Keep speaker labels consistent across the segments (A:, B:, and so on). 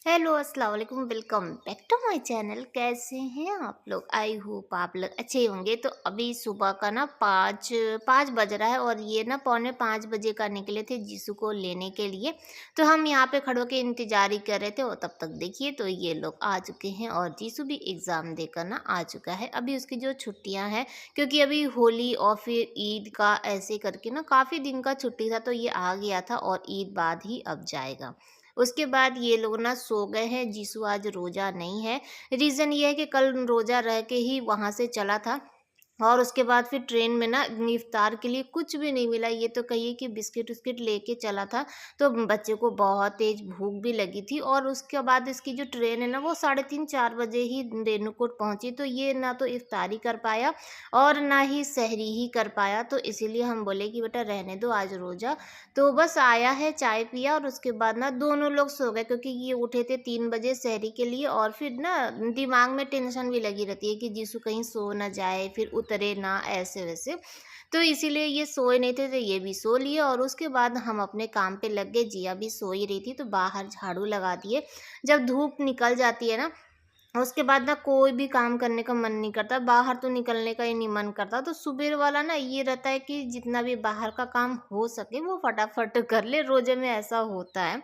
A: Hello अस्सलाम वालेकुम, welcome back to my channel. कैसे हैं आप लोग? आई होप आप लोग अच्छे होंगे। तो अभी सुबह का ना पाँच पाँच बज रहा है और ये ना पौने 5 बजे का निकले थे जीसू को लेने के लिए। तो हम यहाँ पे खड़े होकर इंतजार ही कर रहे थे और तब तक देखिए तो ये लोग आ चुके हैं और जीसू भी एग्ज़ाम देकर ना आ चुका है। अभी उसकी जो छुट्टियाँ हैं, क्योंकि अभी होली और फिर ईद का ऐसे करके ना काफ़ी दिन का छुट्टी था, तो ये आ गया था और ईद बाद ही अब जाएगा। उसके बाद ये लोग ना सो गए हैं। जीसू आज रोज़ा नहीं है। रीज़न ये है कि कल रोज़ा रह के ही वहाँ से चला था और उसके बाद फिर ट्रेन में ना इफ्तार के लिए कुछ भी नहीं मिला। ये तो कहिए कि बिस्किट-विस्किट लेके चला था, तो बच्चे को बहुत तेज़ भूख भी लगी थी और उसके बाद इसकी जो ट्रेन है ना वो 3:30-4 बजे ही रेणुकूट पहुँची, तो ये ना तो इफ्तारी कर पाया और ना ही सहरी ही कर पाया। तो इसीलिए हम बोले कि बेटा रहने दो आज रोज़ा। तो बस आया है, चाय पिया और उसके बाद ना दोनों लोग सो गए, क्योंकि ये उठे थे 3 बजे सहरी के लिए और फिर ना दिमाग में टेंशन भी लगी रहती है कि जीसू कहीं सो ना जाए, फिर उतरे ना ऐसे-वैसे। तो इसीलिए ये सोए नहीं थे, तो ये भी सो लिए और उसके बाद हम अपने काम पे लग गए। जिया भी सो ही रही थी, तो बाहर झाड़ू लगा दिए। जब धूप निकल जाती है ना, उसके बाद ना कोई भी काम करने का मन नहीं करता, बाहर तो निकलने का ही नहीं मन करता। तो सुबह वाला ना ये रहता है कि जितना भी बाहर का काम हो सके वो फटाफट कर ले, रोज़े में ऐसा होता है।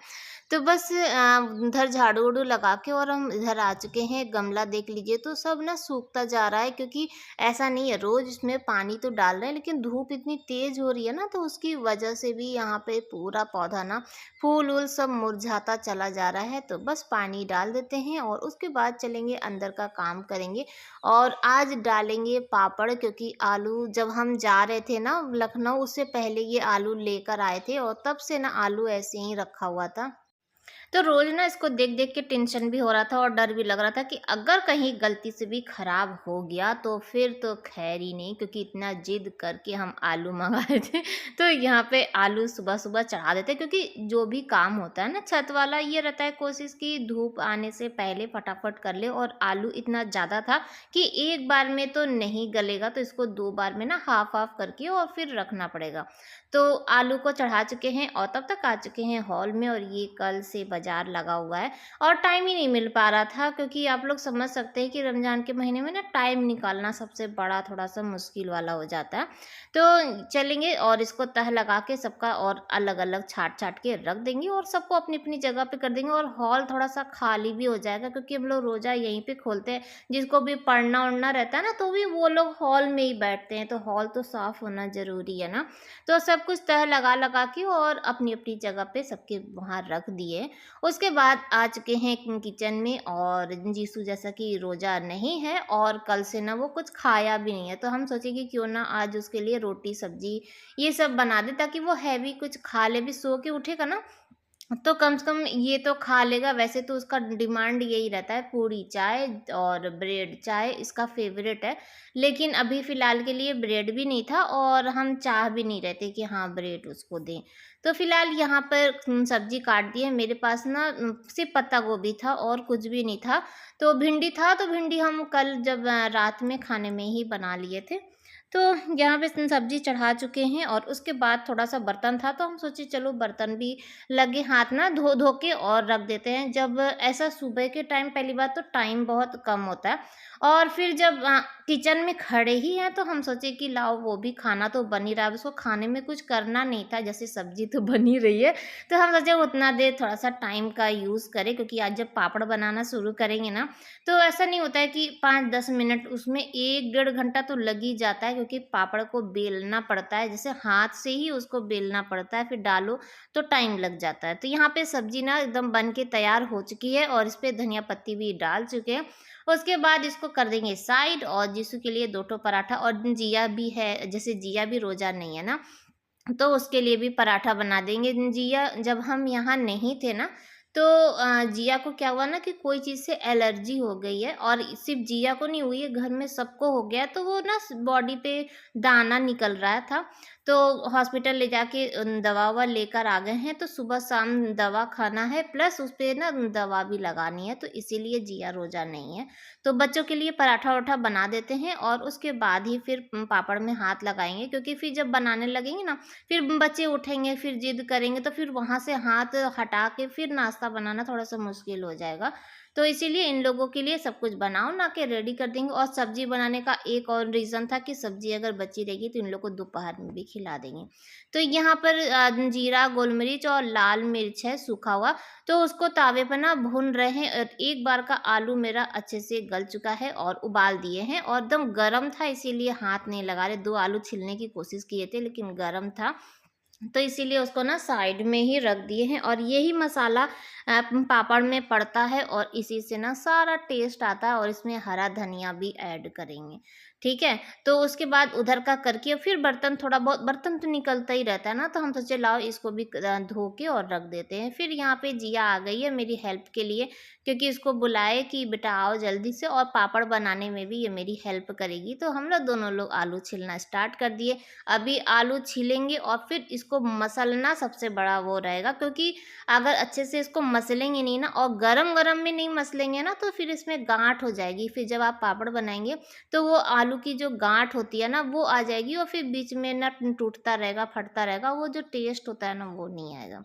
A: तो बस इधर झाड़ू-वाड़ू लगा के और हम इधर आ चुके हैं। गमला देख लीजिए तो सब ना सूखता जा रहा है, क्योंकि ऐसा नहीं है, रोज़ इसमें पानी तो डाल रहे हैं, लेकिन धूप इतनी तेज़ हो रही है ना, तो उसकी वजह से भी यहाँ पे पूरा पौधा ना फूल-वूल सब मुरझाता चला जा रहा है। तो बस पानी डाल देते हैं और उसके बाद चलेंगे अंदर का काम करेंगे। और आज डालेंगे पापड़, क्योंकि आलू जब हम जा रहे थे ना लखनऊ, उससे पहले ये आलू लेकर आए थे और तब से ना आलू ऐसे ही रखा हुआ था। तो रोज़ ना इसको देख-देख के टेंशन भी हो रहा था और डर भी लग रहा था कि अगर कहीं गलती से भी खराब हो गया तो फिर तो खैर ही नहीं, क्योंकि इतना जिद करके हम आलू मँगाए थे। तो यहाँ पे आलू सुबह-सुबह चढ़ा देते हैं, क्योंकि जो भी काम होता है ना छत वाला, ये रहता है कोशिश कि धूप आने से पहले फटाफट कर ले। और आलू इतना ज़्यादा था कि एक बार में तो नहीं गलेगा, तो इसको 2 बार में ना हाफ़-हाफ़ करके और फिर रखना पड़ेगा। तो आलू को चढ़ा चुके हैं और तब तक आ चुके हैं हॉल में और ये कल से बाज़ार लगा हुआ है और टाइम ही नहीं मिल पा रहा था, क्योंकि आप लोग समझ सकते हैं कि रमज़ान के महीने में ना टाइम निकालना सबसे बड़ा थोड़ा-सा मुश्किल वाला हो जाता है। तो चलेंगे और इसको तह लगा के सबका और अलग-अलग छाँट-छाँट के रख देंगे और सबको अपनी-अपनी जगह पे कर देंगे और हॉल थोड़ा-सा खाली भी हो जाएगा, क्योंकि हम लोग रोज़ा यहीं पे खोलते हैं। जिसको भी पढ़ना-वढ़ना रहता है ना, तो भी वो लोग हॉल में ही बैठते हैं, तो हॉल तो साफ़ होना ज़रूरी है ना। तो सब कुछ तह लगा-लगा के और अपनी-अपनी जगह पे सबके वहाँ रख दिए। उसके बाद आ चुके हैं किचन में और जीसू जैसा कि रोज़ा नहीं है और कल से ना वो कुछ खाया भी नहीं है, तो हम सोचे कि क्यों ना आज उसके लिए रोटी सब्जी ये सब बना दें, ताकि वो हैवी कुछ खा ले। भी सो के उठेगा ना तो कम से कम ये तो खा लेगा। वैसे तो उसका डिमांड यही रहता है, पूड़ी चाय और ब्रेड चाय इसका फ़ेवरेट है। लेकिन अभी फ़िलहाल के लिए ब्रेड भी नहीं था और हम चाह भी नहीं रहे थे कि हाँ, ब्रेड उसको दें। तो फ़िलहाल यहाँ पर सब्ज़ी काट दी है। मेरे पास ना सिर्फ़ पत्ता गोभी था और कुछ भी नहीं था। तो भिंडी था, तो भिंडी हम कल जब रात में खाने में ही बना लिए थे। तो यहाँ पे सब्ज़ी चढ़ा चुके हैं और उसके बाद थोड़ा-सा बर्तन था, तो हम सोचे चलो बर्तन भी लगे हाथ ना धो-धो के और रख देते हैं। जब ऐसा सुबह के टाइम, पहली बात तो टाइम बहुत कम होता है और फिर जब किचन में खड़े ही हैं, तो हम सोचे कि लाओ वो भी खाना तो बन ही रहा है, उसको खाने में कुछ करना नहीं था, जैसे सब्ज़ी तो बन ही रही है। तो हम सोचे उतना देर थोड़ा-सा टाइम का यूज़ करें, क्योंकि आज जब पापड़ बनाना शुरू करेंगे ना, तो ऐसा नहीं होता है कि 5-10 मिनट, उसमें 1 डेढ़ घंटा तो लग ही जाता है, क्योंकि पापड़ को बेलना पड़ता है, जैसे हाथ से ही उसको बेलना पड़ता है, फिर डालो तो टाइम लग जाता है। तो यहाँ पे सब्ज़ी ना एकदम बन के तैयार हो चुकी है और इस पे धनिया पत्ती भी डाल चुके हैं। उसके बाद इसको कर देंगे साइड और जीसू के लिए 2 ठो पराठा और जिया भी है, जैसे जिया भी रोज़ा नहीं है ना, तो उसके लिए भी पराठा बना देंगे। जिया जब हम यहाँ नहीं थे ना, तो जिया को क्या हुआ ना कि कोई चीज़ से एलर्जी हो गई है और सिर्फ़ जिया को नहीं हुई है, घर में सबको हो गया है, तो वो ना बॉडी पे दाना निकल रहा था। तो हॉस्पिटल ले जाके दवा-ववा लेकर आ गए हैं, तो सुबह-शाम दवा खाना है प्लस उस पे ना दवा भी लगानी है, तो इसीलिए जिया रोज़ा नहीं है। तो बच्चों के लिए पराठा-वराठा बना देते हैं और उसके बाद ही फिर पापड़ में हाथ लगाएँगे, क्योंकि फिर जब बनाने लगेंगे ना, फिर बच्चे उठेंगे, फिर ज़िद करेंगे, तो फिर वहाँ से हाथ हटा के फिर नाश्ता बनाना थोड़ा-सा मुश्किल हो जाएगा। तो इसीलिए इन लोगों के लिए सब कुछ बनाओ ना के रेडी कर देंगे। और सब्ज़ी बनाने का एक और रीज़न था कि सब्ज़ी अगर बची रहेगी तो इन लोग को दोपहर में भी खिला देंगे। तो यहाँ पर जीरा, गोल मिर्च और लाल मिर्च है सूखा हुआ, तो उसको तावे पर ना भून रहे हैं। एक बार का आलू मेरा अच्छे से गल चुका है और उबाल दिए हैं और एकदम गरम था, इसीलिए हाथ नहीं लगा रहे। 2 आलू छीलने की कोशिश किए थे लेकिन गरम था, तो इसीलिए उसको ना साइड में ही रख दिए हैं। और यही मसाला पापड़ में पड़ता है और इसी से ना सारा टेस्ट आता है। और इसमें हरा धनिया भी ऐड करेंगे, ठीक है। तो उसके बाद उधर का करके फिर बर्तन, थोड़ा बहुत बर्तन तो निकलता ही रहता है ना, तो हम सोचे लाओ इसको भी धो के और रख देते हैं। फिर यहाँ पे जिया आ गई है मेरी हेल्प के लिए, क्योंकि इसको बुलाए कि बेटा आओ जल्दी से, और पापड़ बनाने में भी ये मेरी हेल्प करेगी। तो हम लोग दोनों लोग आलू छीलना स्टार्ट कर दिए। अभी आलू छीलेंगे और फिर इसको मसलना सबसे बड़ा वो रहेगा, क्योंकि अगर अच्छे से इसको मसलेंगे नहीं ना और गरम-गरम में नहीं मसलेंगे ना, तो फिर इसमें गाँठ हो जाएगी। फिर जब आप पापड़ बनाएँगे तो वो आलू की जो गाँठ होती है ना वो आ जाएगी और फिर बीच में ना टूटता रहेगा, फटता रहेगा, वो जो टेस्ट होता है ना वो नहीं आएगा।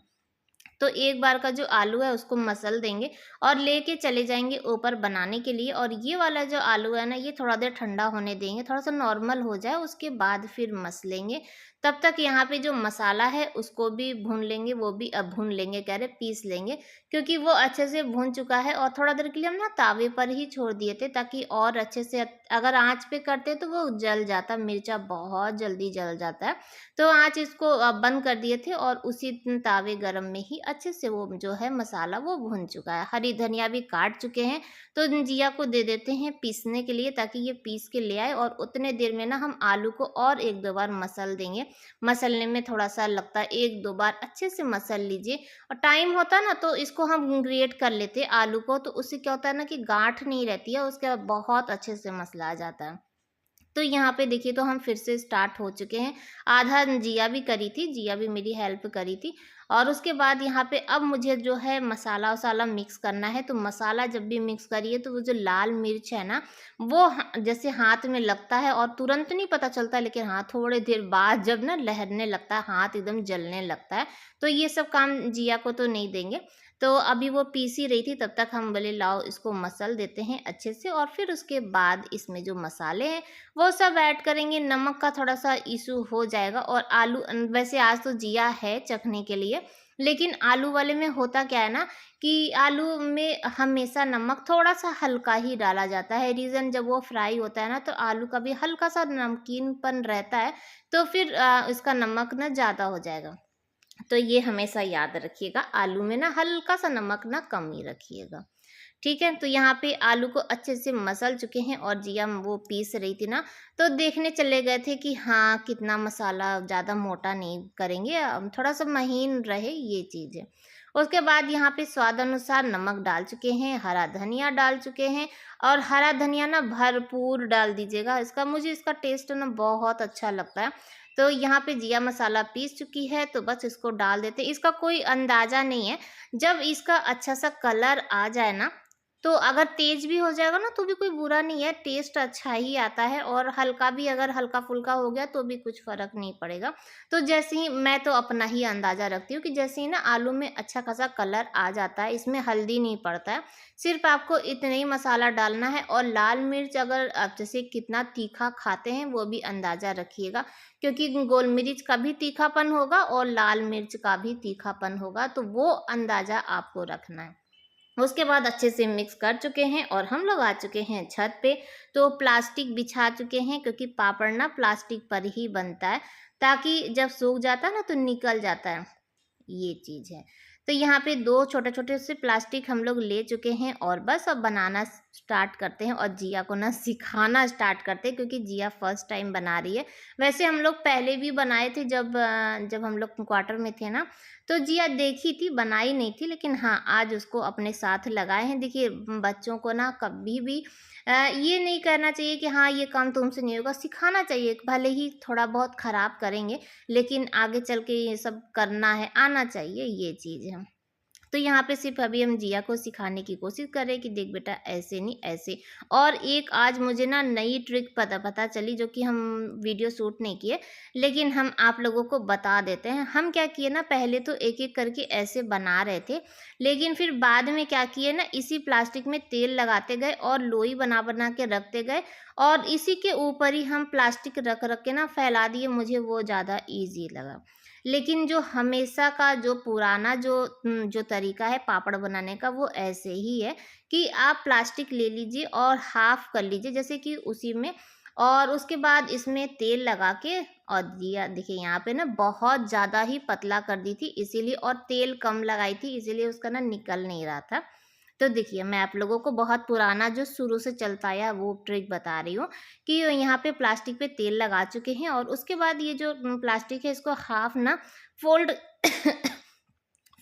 A: तो एक बार का जो आलू है उसको मसल देंगे और लेके चले जाएँगे ऊपर बनाने के लिए। और ये वाला जो आलू है ना, ये थोड़ा देर ठंडा होने देंगे, थोड़ा-सा नॉर्मल हो जाए, उसके बाद फिर मसलेंगे। तब तक यहाँ पे जो मसाला है उसको भी भून लेंगे, वो भी भून लेंगे कह रहे, पीस लेंगे, क्योंकि वो अच्छे से भून चुका है। और थोड़ा देर के लिए हम ना तावे पर ही छोड़ दिए थे, ताकि और अच्छे से अगर आँच पे करते तो वो जल जाता, मिर्चा बहुत जल्दी जल जाता है। तो आँच इसको बंद कर दिए थे और उसी तावे गरम में ही अच्छे से वो जो है मसाला वो भुन चुका है। हरी धनिया भी काट चुके हैं, तो जिया को दे देते हैं पीसने के लिए, ताकि ये पीस के ले आए। और उतने देर में ना हम आलू को और 1-2 बार मसल देंगे। मसलने में थोड़ा-सा लगता है, 1-2 बार अच्छे से मसल लीजिए। और टाइम होता ना तो इसको हम ग्रेट कर लेते आलू को, तो उससे क्या होता है ना कि गाँठ नहीं रहती है, उसके बाद बहुत अच्छे से मसला जाता है। तो यहाँ पे देखिए, तो हम फिर से स्टार्ट हो चुके हैं। आधा जिया भी करी थी, जिया भी मेरी हेल्प करी थी। और उसके बाद यहाँ पे अब मुझे जो है मसाला-वसाला मिक्स करना है। तो मसाला जब भी मिक्स करिए तो वो जो लाल मिर्च है ना, वो जैसे हाथ में लगता है और तुरंत नहीं पता चलता, लेकिन हाँ, थोड़ी देर बाद जब ना लहरने लगता है, हाथ एकदम जलने लगता है, तो ये सब काम जिया को तो नहीं देंगे। तो अभी वो पीस ही रही थी, तब तक हम बोले लाओ इसको मसल देते हैं अच्छे से। और फिर उसके बाद इसमें जो मसाले हैं वो सब ऐड करेंगे। नमक का थोड़ा-सा इश्यू हो जाएगा। और आलू वैसे आज तो जिया है चखने के लिए, लेकिन आलू वाले में होता क्या है ना कि आलू में हमेशा नमक थोड़ा-सा हल्का ही डाला जाता है। रीज़न, जब वो फ्राई होता है ना तो आलू का भी हल्का-सा नमकीनपन रहता है, तो फिर इसका नमक ना ज़्यादा हो जाएगा। तो ये हमेशा याद रखिएगा, आलू में ना हल्का-सा नमक ना कम ही रखिएगा। ठीक है, तो यहाँ पे आलू को अच्छे से मसल चुके हैं और जिया वो पीस रही थी ना, तो देखने चले गए थे कि हाँ, कितना मसाला, ज़्यादा मोटा नहीं करेंगे, थोड़ा-सा महीन रहे, ये चीज़ है। उसके बाद यहाँ पे स्वाद अनुसार नमक डाल चुके हैं, हरा धनिया डाल चुके हैं। और हरा धनिया ना भरपूर डाल दीजिएगा, मुझे इसका टेस्ट ना बहुत अच्छा लगता है। तो यहाँ पे जिया मसाला पीस चुकी है, तो बस इसको डाल देते हैं। इसका कोई अंदाज़ा नहीं है, जब इसका अच्छा-सा कलर आ जाए ना, तो अगर तेज़ भी हो जाएगा ना तो भी कोई बुरा नहीं है, टेस्ट अच्छा ही आता है। और हल्का भी अगर हल्का-फुल्का हो गया तो भी कुछ फ़र्क नहीं पड़ेगा। तो जैसे ही, मैं तो अपना ही अंदाज़ा रखती हूँ कि जैसे ही ना आलू में अच्छा खासा कलर आ जाता है, इसमें हल्दी नहीं पड़ता है, सिर्फ़ आपको इतना ही मसाला डालना है। और लाल मिर्च अगर आप जैसे कितना तीखा खाते हैं वो भी अंदाज़ा रखिएगा, क्योंकि गोल मिर्च का भी तीखापन होगा और लाल मिर्च का भी तीखापन होगा, तो वो अंदाज़ा आपको रखना है। उसके बाद अच्छे से मिक्स कर चुके हैं और हम लोग आ चुके हैं छत पे। तो प्लास्टिक बिछा चुके हैं, क्योंकि पापड़ ना प्लास्टिक पर ही बनता है, ताकि जब सूख जाता है ना तो निकल जाता है, ये चीज़ है। तो यहाँ पे 2 छोटे-छोटे से प्लास्टिक हम लोग ले चुके हैं और बस अब बनाना स्टार्ट करते हैं और जिया को ना सिखाना स्टार्ट करते हैं, क्योंकि जिया फर्स्ट टाइम बना रही है। वैसे हम लोग पहले भी बनाए थे, जब हम लोग क्वार्टर में थे ना, तो जिया देखी थी, बनाई नहीं थी, लेकिन हाँ, आज उसको अपने साथ लगाए हैं। देखिए बच्चों को ना कभी भी ये नहीं करना चाहिए कि हाँ, ये काम तुमसे नहीं होगा, सिखाना चाहिए। भले ही थोड़ा बहुत खराब करेंगे, लेकिन आगे चल के ये सब करना है, आना चाहिए, ये चीज़ है। तो यहाँ पे सिर्फ़ अभी हम जिया को सिखाने की कोशिश कर रहे हैं कि देख बेटा ऐसे नहीं ऐसे। और एक आज मुझे ना नई ट्रिक पता चली, जो कि हम वीडियो शूट नहीं किए, लेकिन हम आप लोगों को बता देते हैं। हम क्या किए ना, पहले तो एक-एक करके ऐसे बना रहे थे, लेकिन फिर बाद में क्या किए ना, इसी प्लास्टिक में तेल लगाते गए और लोई बना-बना के रखते गए, और इसी के ऊपर ही हम प्लास्टिक रख-रख के ना फैला दिए। मुझे वो ज़्यादा ईज़ी लगा। लेकिन जो हमेशा का जो पुराना जो तरीका है पापड़ बनाने का, वो ऐसे ही है कि आप प्लास्टिक ले लीजिए और हाफ कर लीजिए जैसे कि उसी में, और उसके बाद इसमें तेल लगा के, और दिया देखिए यहाँ पे ना बहुत ज़्यादा ही पतला कर दी थी इसीलिए, और तेल कम लगाई थी इसीलिए उसका ना निकल नहीं रहा था। तो देखिए मैं आप लोगों को बहुत पुराना जो शुरू से चलता आया वो ट्रिक बता रही हूँ कि यहाँ पे प्लास्टिक पे तेल लगा चुके हैं, और उसके बाद ये जो प्लास्टिक है इसको हाफ ना फोल्ड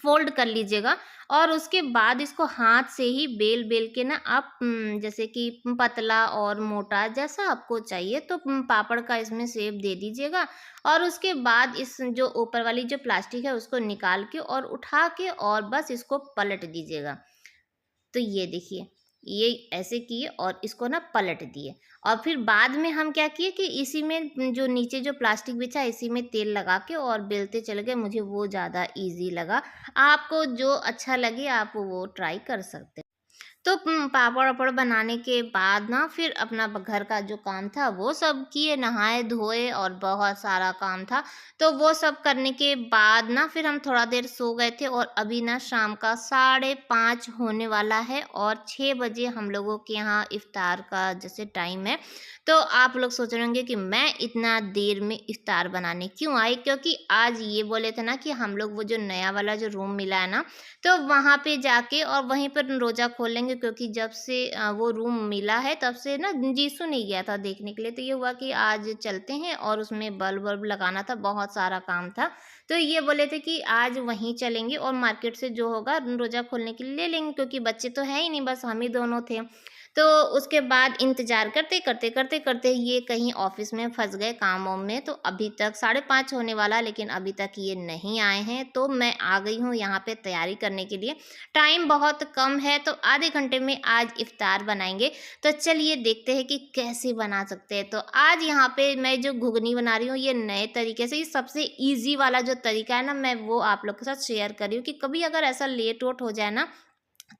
A: फोल्ड कर लीजिएगा, और उसके बाद इसको हाथ से ही बेल बेल के ना आप जैसे कि पतला और मोटा जैसा आपको चाहिए, तो पापड़ का इसमें शेप दे दीजिएगा। और उसके बाद इस जो ऊपर वाली जो प्लास्टिक है उसको निकाल के और उठा के और बस इसको पलट दीजिएगा। तो ये देखिए, ये ऐसे किए और इसको ना पलट दिए, और फिर बाद में हम क्या किए कि इसी में जो नीचे जो प्लास्टिक बिछा है इसी में तेल लगा के और बेलते चले गए। मुझे वो ज़्यादा ईज़ी लगा। आपको जो अच्छा लगे आप वो ट्राई कर सकते हैं। तो पापड़-वापड़ बनाने के बाद ना फिर अपना घर का जो काम था वो सब किए, नहाए-धोए और बहुत सारा काम था। तो वो सब करने के बाद ना फिर हम थोड़ा देर सो गए थे, और अभी ना शाम का 5:30 होने वाला है, और 6 बजे हम लोगों के यहाँ इफ्तार का जैसे टाइम है। तो आप लोग सोच रहे होंगे कि मैं इतना देर में इफ्तार बनाने क्यों आई? क्योंकि आज ये बोले थे ना कि हम लोग वो जो नया वाला जो रूम मिला है ना, तो वहाँ पे जाके और वहीं पर रोज़ा खोल लेंगे, क्योंकि जब से वो रूम मिला है तब से ना जीसू नहीं गया था देखने के लिए। तो ये हुआ कि आज चलते हैं, और उसमें बल्ब-वल्ब लगाना था, बहुत सारा काम था। तो ये बोले थे कि आज वहीं चलेंगे और मार्केट से जो होगा रोज़ा खोलने के लिए ले लेंगे, क्योंकि बच्चे तो हैं ही नहीं, बस हम ही दोनों थे। तो उसके बाद इंतज़ार करते ये कहीं ऑफ़िस में फँस गए काम-वाम में, तो अभी तक 5:30 होने वाला, लेकिन अभी तक ये नहीं आए हैं। तो मैं आ गई हूँ यहाँ पे तैयारी करने के लिए। टाइम बहुत कम है, तो आधे घंटे में आज इफ्तार बनाएँगे। तो चलिए देखते हैं कि कैसे बना सकते हैं। तो आज यहाँ पे मैं जो घुगनी बना रही हूँ ये नए तरीके से, ये सबसे ईज़ी वाला जो तरीका है ना, मैं वो आप लोग के साथ शेयर कर रही हूँ कि कभी अगर ऐसा लेट-वेट हो जाए ना,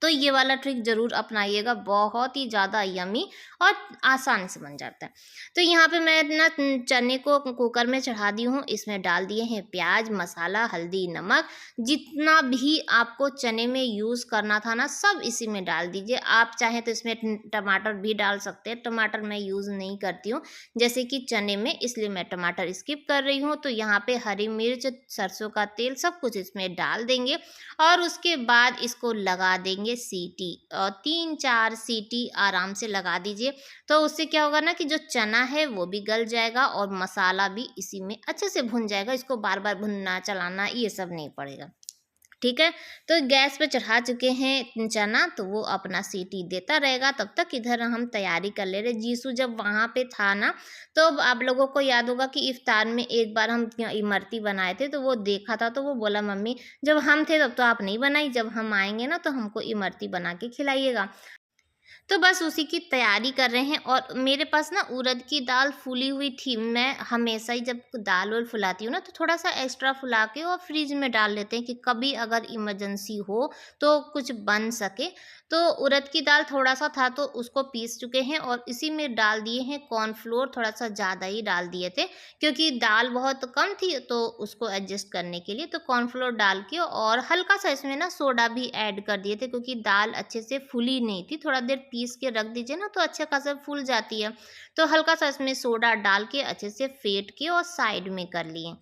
A: तो ये वाला ट्रिक ज़रूर अपनाइएगा, बहुत ही ज़्यादा यम्मी और आसान से बन जाता है। तो यहाँ पे मैं ना चने को कुकर में चढ़ा दी हूँ, इसमें डाल दिए हैं प्याज, मसाला, हल्दी, नमक, जितना भी आपको चने में यूज़ करना था ना सब इसी में डाल दीजिए। आप चाहें तो इसमें टमाटर भी डाल सकते हैं, टमाटर मैं यूज़ नहीं करती हूँ जैसे कि चने में, इसलिए मैं टमाटर स्किप कर रही हूँ। तो यहाँ पे हरी मिर्च, सरसों का तेल सब कुछ इसमें डाल देंगे, और उसके बाद इसको लगा देंगे सीटी, और 3-4 सीटी आराम से लगा दीजिए। तो उससे क्या होगा ना कि जो चना है वो भी गल जाएगा और मसाला भी इसी में अच्छे से भुन जाएगा। इसको बार-बार भुनना, चलाना ये सब नहीं पड़ेगा। ठीक है? तो गैस पे चढ़ा चुके हैं चना, तो वो अपना सीटी देता रहेगा, तब तक इधर हम तैयारी कर ले रहे। जीसू जब वहाँ पे था ना, तो आप लोगों को याद होगा कि इफ्तार में एक बार हम इमरती बनाए थे, तो वो देखा था, तो वो बोला मम्मी जब हम थे तब तो आप नहीं बनाई, जब हम आएँगे ना तो हमको इमरती बना के खिलाइएगा। तो बस उसी की तैयारी कर रहे हैं, और मेरे पास ना उड़द की दाल फूली हुई थी। मैं हमेशा ही जब दाल वाल फुलाती हूँ ना, तो थोड़ा सा एक्स्ट्रा फुला के और फ्रिज में डाल लेते हैं कि कभी अगर इमरजेंसी हो तो कुछ बन सके। तो उड़द की दाल थोड़ा सा था तो उसको पीस चुके हैं, और इसी में डाल दिए हैं कॉर्नफ्लोर, थोड़ा सा ज़्यादा ही डाल दिए थे क्योंकि दाल बहुत कम थी, तो उसको एडजस्ट करने के लिए तो कॉर्नफ्लोर डाल के, और हल्का सा इसमें ना सोडा भी ऐड कर दिए थे क्योंकि दाल अच्छे से फूली नहीं थी। थोड़ा देर पीस के रख दीजिए ना तो अच्छा खासा फूल जाती है। तो हल्का सा इसमें सोडा डाल के अच्छे से फेंट के और साइड में कर लिए,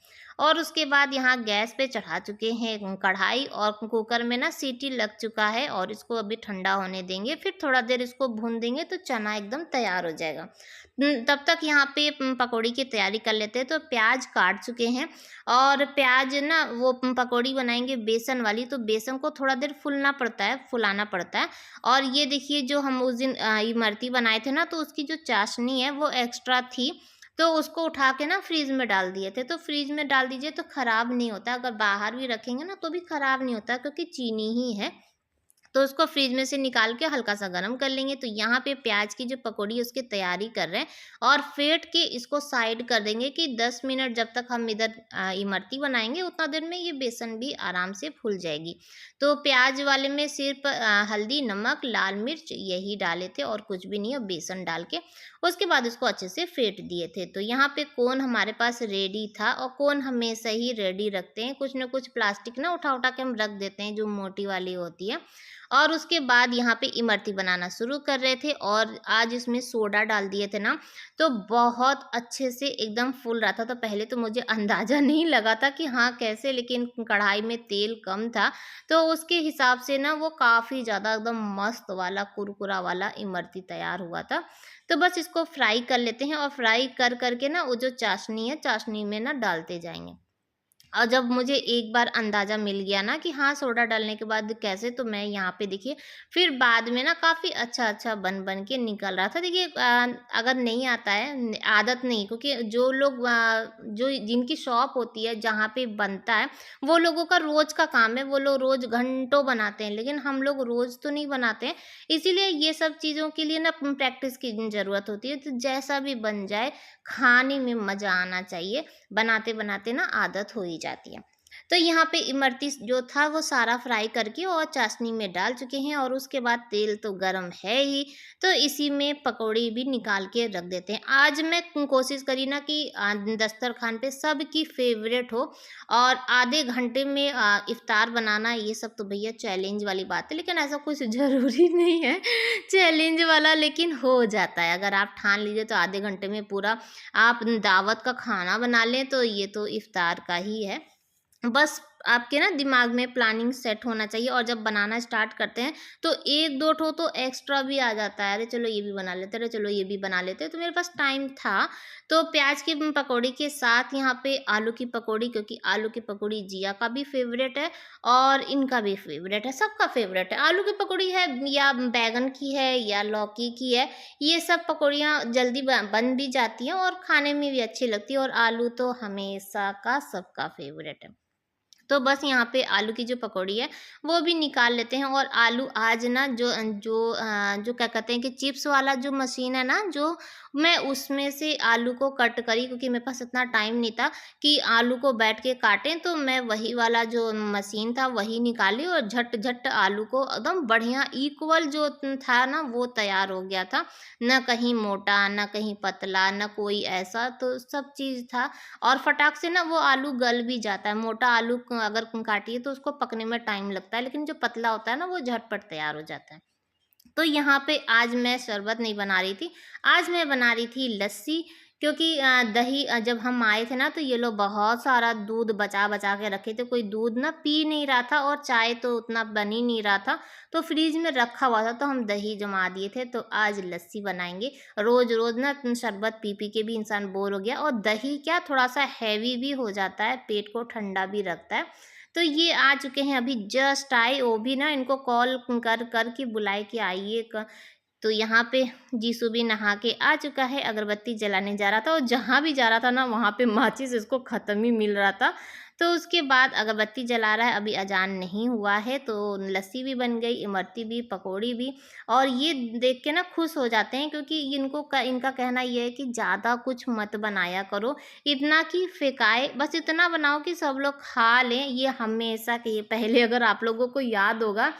A: और उसके बाद यहाँ गैस पे चढ़ा चुके हैं कढ़ाई, और कुकर में ना सीटी लग चुका है और इसको अभी ठंडा होने देंगे। फिर थोड़ा देर इसको भून देंगे तो चना एकदम तैयार हो जाएगा। तब तक यहाँ पे पकौड़ी की तैयारी कर लेते हैं। तो प्याज काट चुके हैं, और प्याज ना वो पकौड़ी बनाएंगे बेसन वाली, तो बेसन को थोड़ा देर फुलाना पड़ता है। और ये देखिए, जो हम उस दिन इमरती बनाए थे ना, तो उसकी जो चाशनी है वो एक्स्ट्रा थी, तो उसको उठा के ना फ्रीज में डाल दिए थे। तो फ्रीज में डाल दीजिए तो खराब नहीं होता, अगर बाहर भी रखेंगे ना तो भी खराब नहीं होता, क्योंकि चीनी ही है। तो उसको फ्रिज में से निकाल के हल्का सा गर्म कर लेंगे। तो यहाँ पे प्याज की जो पकौड़ी है उसकी तैयारी कर रहे हैं, और फेंट के इसको साइड कर देंगे कि 10 मिनट जब तक हम इधर इमरती बनाएंगे उतना देर में ये बेसन भी आराम से फूल जाएगी। तो प्याज वाले में सिर्फ हल्दी, नमक, लाल मिर्च यही डाले थे और कुछ भी नहीं, और बेसन डाल के उसके बाद इसको अच्छे से फेंट दिए थे। तो यहाँ पे कोन हमारे पास रेडी था, और कोन हमेशा ही रेडी रखते हैं, कुछ ना कुछ प्लास्टिक ना उठा उठा के हम रख देते हैं जो मोटी वाली होती है। और उसके बाद यहाँ पे इमरती बनाना शुरू कर रहे थे, और आज इसमें सोडा डाल दिए थे ना, तो बहुत अच्छे से एकदम फूल रहा था। तो पहले तो मुझे अंदाज़ा नहीं लगा था कि हाँ कैसे, लेकिन कढ़ाई में तेल कम था, तो उसके हिसाब से ना वो काफ़ी ज़्यादा एकदम मस्त वाला कुरकुरा वाला इमरती तैयार हुआ था। तो बस इसको फ्राई कर लेते हैं, और फ्राई कर करके ना वो जो चाशनी है, चाशनी में ना डालते जाएंगे। और जब मुझे एक बार अंदाज़ा मिल गया ना कि हाँ सोडा डालने के बाद कैसे, तो मैं यहाँ पे देखिए फिर बाद में ना काफ़ी अच्छा बन के निकल रहा था। देखिए अगर नहीं आता है, आदत नहीं, क्योंकि जो लोग जो जिनकी शॉप होती है जहाँ पे बनता है, वो लोगों का रोज़ का काम है, वो लोग रोज़ घंटों बनाते हैं, लेकिन हम लोग रोज़ तो नहीं बनाते हैं। इसीलिए ये सब चीज़ों के लिए ना प्रैक्टिस की ज़रूरत होती है। तो जैसा भी बन जाए, खाने में मज़ा आना चाहिए, बनाते-बनाते ना आदत हो ही जाती है। तो यहाँ पे इमरती जो था वो सारा फ्राई करके और चाशनी में डाल चुके हैं, और उसके बाद तेल तो गरम है ही, तो इसी में पकौड़ी भी निकाल के रख देते हैं। आज मैं कोशिश करी ना कि दस्तरखान पे सबकी फेवरेट हो, और आधे घंटे में इफ्तार बनाना, ये सब तो भैया चैलेंज वाली बात है, लेकिन ऐसा कुछ ज़रूरी नहीं है चैलेंज वाला, लेकिन हो जाता है। अगर आप ठान लीजिए तो आधे घंटे में पूरा आप दावत का खाना बना लें, तो ये तो इफ्तार का ही है। बस आपके ना दिमाग में प्लानिंग सेट होना चाहिए, और जब बनाना स्टार्ट करते हैं तो 1-2 ठो तो एक्स्ट्रा भी आ जाता है, अरे चलो ये भी बना लेते हैं, अरे चलो ये भी बना लेते हैं। तो मेरे पास टाइम था, तो प्याज की पकौड़ी के साथ यहाँ पे आलू की पकौड़ी, क्योंकि आलू की पकौड़ी जिया का भी फेवरेट है और इनका भी फेवरेट है, सबका फेवरेट है। आलू की पकौड़ी है या बैगन की है या लौकी की है, ये सब पकौड़ियाँ जल्दी बन भी जाती हैं और खाने में भी अच्छी लगती है, और आलू तो हमेशा का सबका फेवरेट है। तो बस यहाँ पे आलू की जो पकौड़ी है वो भी निकाल लेते हैं। और आलू आज ना जो क्या कहते हैं कि चिप्स वाला जो मशीन है ना, जो मैं उसमें से आलू को कट करी, क्योंकि मेरे पास इतना टाइम नहीं था कि आलू को बैठ के काटें, तो मैं वही वाला जो मशीन था वही निकाली, और झट झट आलू को एकदम बढ़िया इक्वल जो था ना वो तैयार हो गया था, न कहीं मोटा न कहीं पतला न कोई ऐसा, तो सब चीज़ था। और फटाक से ना वो आलू गल भी जाता है। मोटा आलू अगर काटिए तो उसको पकने में टाइम लगता है, लेकिन जो पतला होता है ना वो झटपट तैयार हो जाता है। तो यहाँ पे आज मैं शरबत नहीं बना रही थी, आज मैं बना रही थी लस्सी, क्योंकि दही जब हम आए थे ना तो ये लोग बहुत सारा दूध बचा-बचा के रखे थे, कोई दूध ना पी नहीं रहा था और चाय तो उतना बन ही नहीं रहा था, तो फ्रिज में रखा हुआ था, तो हम दही जमा दिए थे। तो आज लस्सी बनाएँगे, रोज़-रोज़ ना शरबत पी-पी के भी इंसान बोर हो गया, और दही क्या थोड़ा-सा हैवी भी हो जाता है, पेट को ठंडा भी रखता है। तो ये आ चुके हैं, अभी जस्ट आए, वो भी ना इनको कॉल कर के बुलाए कि आइए तो यहाँ पे जीसू भी नहा के आ चुका है, अगरबत्ती जलाने जा रहा था, और जहाँ भी जा रहा था ना वहाँ पे माचिस इसको ख़त्म ही मिल रहा था। तो उसके बाद अगरबत्ती जला रहा है, अभी अजान नहीं हुआ है, तो लस्सी भी बन गई, इमरती भी, पकौड़ी भी। और ये देख के ना खुश हो जाते हैं, क्योंकि इनका कहना ये है कि ज़्यादा कुछ मत बनाया करो, इतना कि फेंकाए, बस इतना बनाओ कि सब लोग खा लें। ये हमेशा के ये पहले, अगर आप लोगों को याद होगा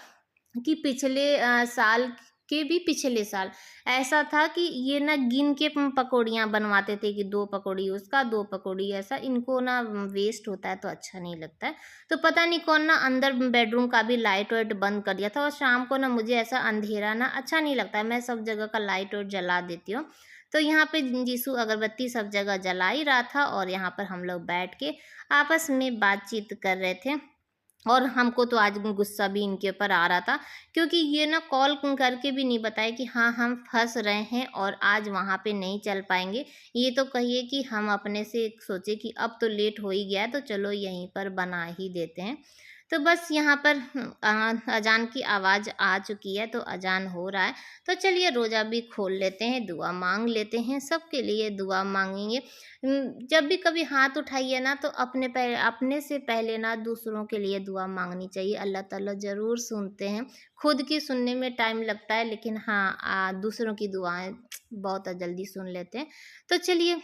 A: कि पिछले साल के भी पिछले साल ऐसा था कि ये ना गिन के पकौड़ियाँ बनवाते थे कि 2 पकौड़ी उसका, 2 पकौड़ी ऐसा, इनको ना वेस्ट होता है तो अच्छा नहीं लगता है। तो पता नहीं कौन ना अंदर बेडरूम का भी लाइट वाइट बंद कर दिया था, और शाम को ना मुझे ऐसा अंधेरा ना अच्छा नहीं लगता है, मैं सब जगह का लाइट वाइट जला देती हूँ। तो यहाँ पे यीशु अगरबत्ती सब जगह जला ही रहा था और यहाँ पर हम लोग बैठ के आपस में बातचीत कर रहे थे। और हमको तो आज गुस्सा भी इनके ऊपर आ रहा था, क्योंकि ये ना कॉल करके भी नहीं बताए कि हाँ, हम फँस रहे हैं और आज वहाँ पे नहीं चल पाएँगे। ये तो कहिए कि हम अपने से सोचे कि अब तो लेट हो ही गया है, तो चलो यहीं पर बना ही देते हैं। तो बस यहाँ पर अज़ान की आवाज़ आ चुकी है, तो अज़ान हो रहा है। तो चलिए रोज़ा भी खोल लेते हैं, दुआ माँग लेते हैं, सबके लिए दुआ माँगेंगे। जब भी कभी हाथ उठाइए ना, तो अपने से पहले ना दूसरों के लिए दुआ माँगनी चाहिए, अल्लाह ताला ज़रूर सुनते हैं। खुद की सुनने में टाइम लगता है, लेकिन हाँ, दूसरों की दुआएँ बहुत जल्दी सुन लेते हैं। तो चलिए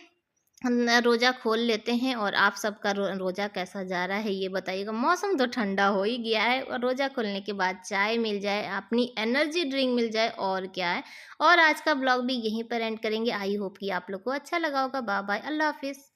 A: हम रोज़ा खोल लेते हैं और आप सबका रोज़ा कैसा जा रहा है ये बताइएगा। मौसम तो ठंडा हो ही गया है और रोज़ा खोलने के बाद चाय मिल जाए, अपनी एनर्जी ड्रिंक मिल जाए, और क्या है। और आज का ब्लॉग भी यहीं पर एंड करेंगे। आई होप कि आप लोग को अच्छा लगा होगा। बाय बाय, अल्लाह हाफ़िज़।